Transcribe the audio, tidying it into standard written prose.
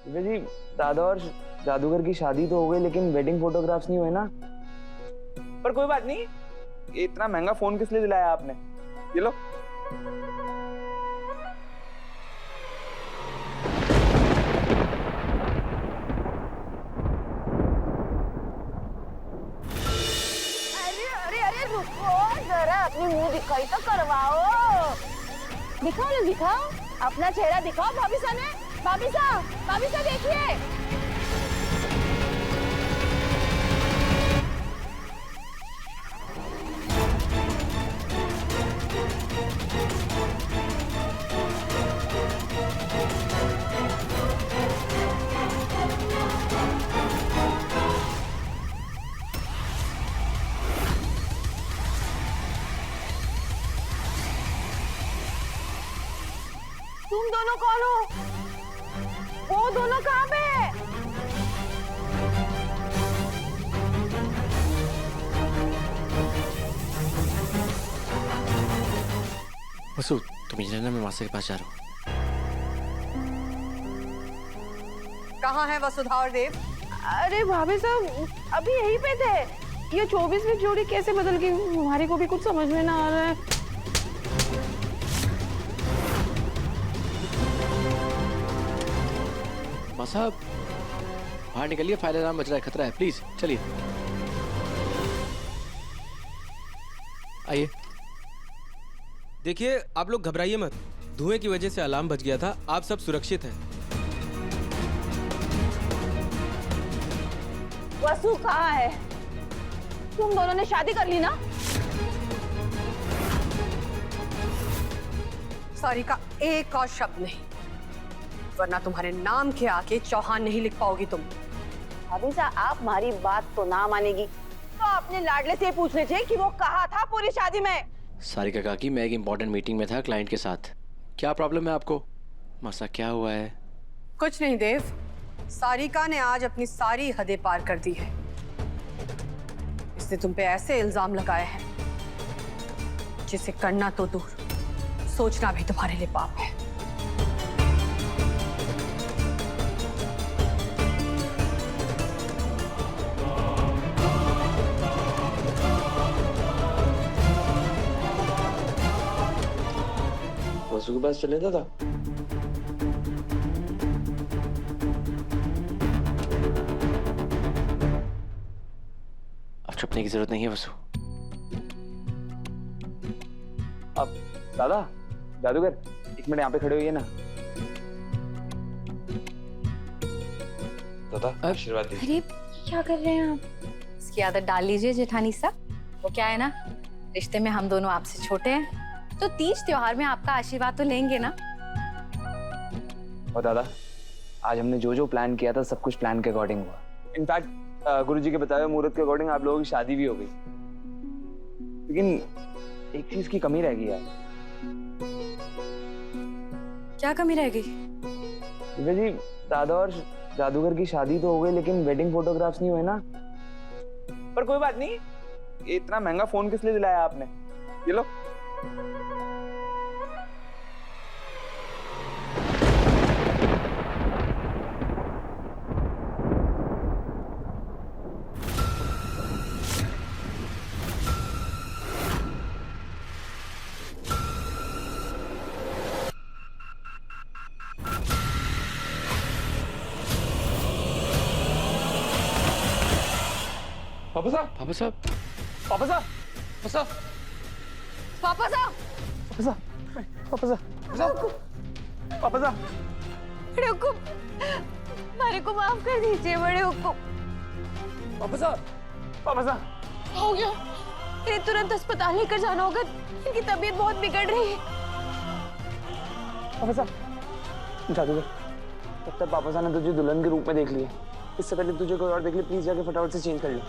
दिव्या जी, दादा और जादूगर की शादी तो हो गई लेकिन वेडिंग फोटोग्राफ्स नहीं हुए ना। पर कोई बात नहीं, ये इतना महंगा फोन किस लिए दिलाया आपने? ये लो। अरे अरे अरे रुको जरा, अपनी मुंह दिखाई तो करवाओ। दिखाओ ना, दिखाओ अपना चेहरा दिखाओ। भाभी सा ने, भाभी सा देखिए। तुम दोनों कौन हो? वो दोनों कहाँ पे है? वसु, तुम इधर ना, मैं मासा के पास जा रहा हूँ। कहाँ है वसुधा और देव? अरे भाभी साहब अभी यहीं पे थे। ये 24वीं जोड़ी कैसे बदल गई हमारे को भी कुछ समझ में ना आ रहा है। मासा, बाहर निकलिए, फायर अलार्म बज रहा है, खतरा है, प्लीज चलिए। आइए। देखिए, आप लोग घबराइए मत। धुएं की वजह से अलार्म बज गया था। आप सब सुरक्षित हैं। वसु कहाँ है? तुम दोनों ने शादी कर ली ना? सॉरी का एक और शब्द नहीं, वरना तुम्हारे नाम के आगे चौहान नहीं लिख पाओगी तुम। भाभी साहब आप हमारी बात तो ना मानेगी तो अपने लाडले से पूछ लीजिए कि वो कहाँ था पूरी शादी में। सारिका काकी, मैं एक इम्पोर्टेंट मीटिंग में था क्लाइंट के साथ। क्या प्रॉब्लम है आपको? मासा, क्या हुआ है? कुछ नहीं देव, सारिका ने आज अपनी सारी हदें पार कर दी है। इसने तुम पे ऐसे इल्जाम लगाए हैं जिसे करना तो दूर, सोचना भी तुम्हारे लिए पाप है। वसु के पास चले दादा। अब छुपने की जरूरत नहीं है वसु। अब दादा, जादूगर एक मिनट यहाँ पे खड़े होइए ना। दादा आशीर्वाद दीजिए। अरे क्या कर रहे हैं आप? इसकी आदत डाल लीजिए जेठानी साहब। वो क्या है ना, रिश्ते में हम दोनों आपसे छोटे हैं, तो तीज त्योहार में आपका आशीर्वाद तो लेंगे ना। और दादा, आज हमने जो जो प्लान किया था सब कुछ प्लान के अकॉर्डिंग हुआ। इनफैक्ट गुरुजी के बताए मुहूर्त के अकॉर्डिंग आप लोगों की शादी भी हो गई। लेकिन एक चीज की कमी रह गई यार। क्या कमी रह गई? दिव्या जी, दादा और जादूगर की शादी तो हो गई लेकिन वेडिंग फोटोग्राफ्स नहीं हुए ना। पर कोई बात नहीं, ये इतना महंगा फोन किस लिए दिलाया आपने? ये लो। पापा साहब, पापा साहब, पापा साहब, पापा साहब, पापा साहब, पापा साहब, पापा साहब, पापा साहब, बड़े हुकुम, हमारे को माफ कर दीजिए बड़े हुकुम। पापा साहब, पापा साहब। हो गया, इन्हें तुरंत अस्पताल लेकर जाना होगा। इनकी तबीयत बहुत बिगड़ रही है। पापा साहब, जादूगर, तब तक पापा साहब ने तुझे दुल्हन के रूप में देख लिया। इससे पहले तुझे कोई और देख ले, प्लीज जाके फटाफट से चेंज कर ले।